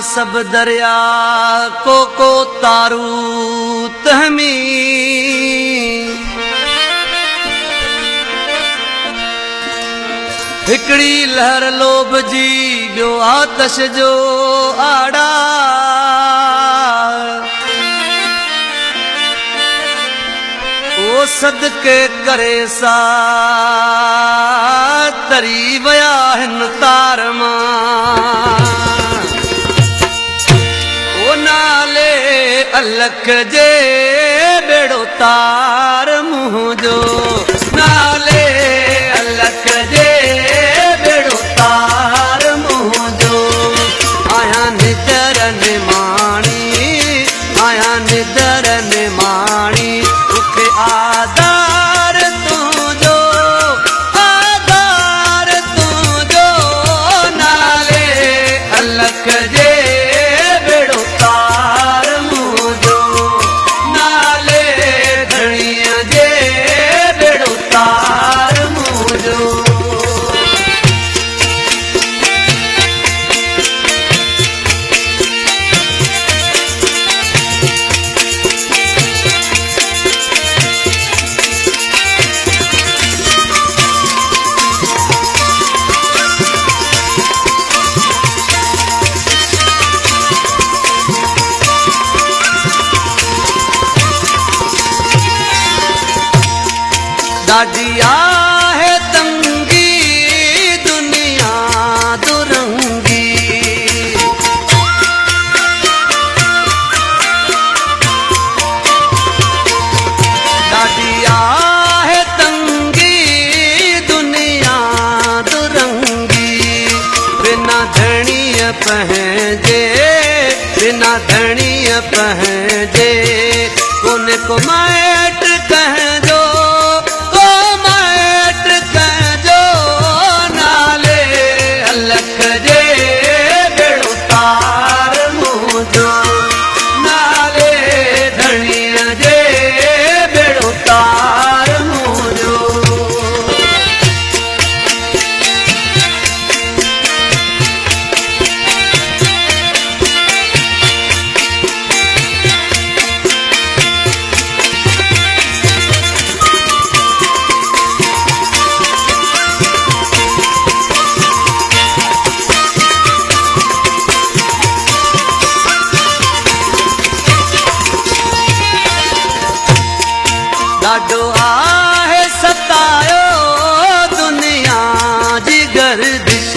सब दरिया को तारू तहमी हिकड़ी लहर लोभ जी ॿियो आतश जो आड़ा ओ सदके करे सा तरी वया हिन तार मां ओ नाले अलख जे बेड़ो तार मुंह जो नाले अलख जे बेड़ो तार मुंह जो आया निदर निमाणी आया निदर निमाणी उखे आधार तुझो नाले अलख जे बेड़ो तार मुंह जो नाले धणीअ जे बेड़ो तार मुंह जो ॾाढी आहे तंगी दुनिया दुरंगी ॾाढी आहे तंगी दुनिया दुरंगी बिना धणीअ पंहिंजे बिना धणीअ पंहिंजे कोने को माइट कंहिंजो अलख जे बेड़ो तार मुंह जो नाले धणीअ जे बेड़ो तार मुंह जो ॾाढो आहे सतायो दुनिया जी गर्दिश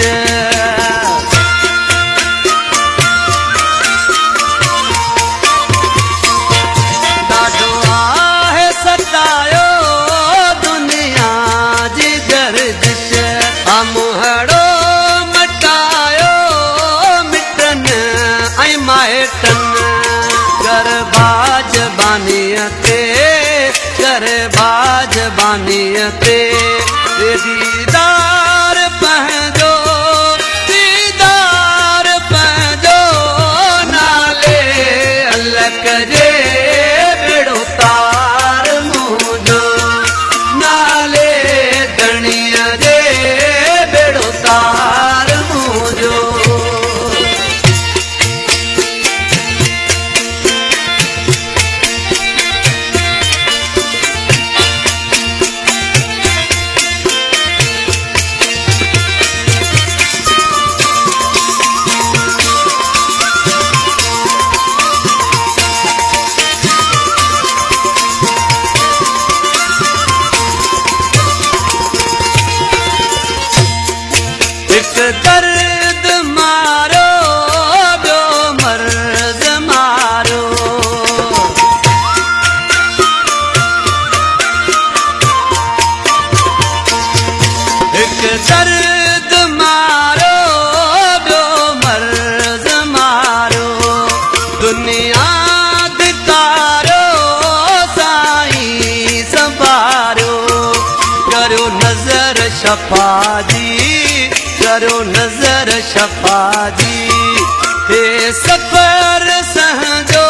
ॾाढो आहे सतायो दुनिया जी गर्दिश अमुहड़ो मटायो मिटनि ऐं माइटनि गरबाज बानीअ ते बाज बानीअ ते दीदार पंहिंजो दीदार पंहिंजो नाले अलख जे बेड़ो तार मुंह जो नाले धणीअ जे बेड़ो तार मुंह जो दर्द मारो ॿियो मर्ज़ मारो हिकु दर्द मारो ॿियो मर्ज़ मारो दुनिया धिकारो साईं संभारो करो नज़र शफ़ा जी करो नजर शफ़ा जी हे सफ़र सहजो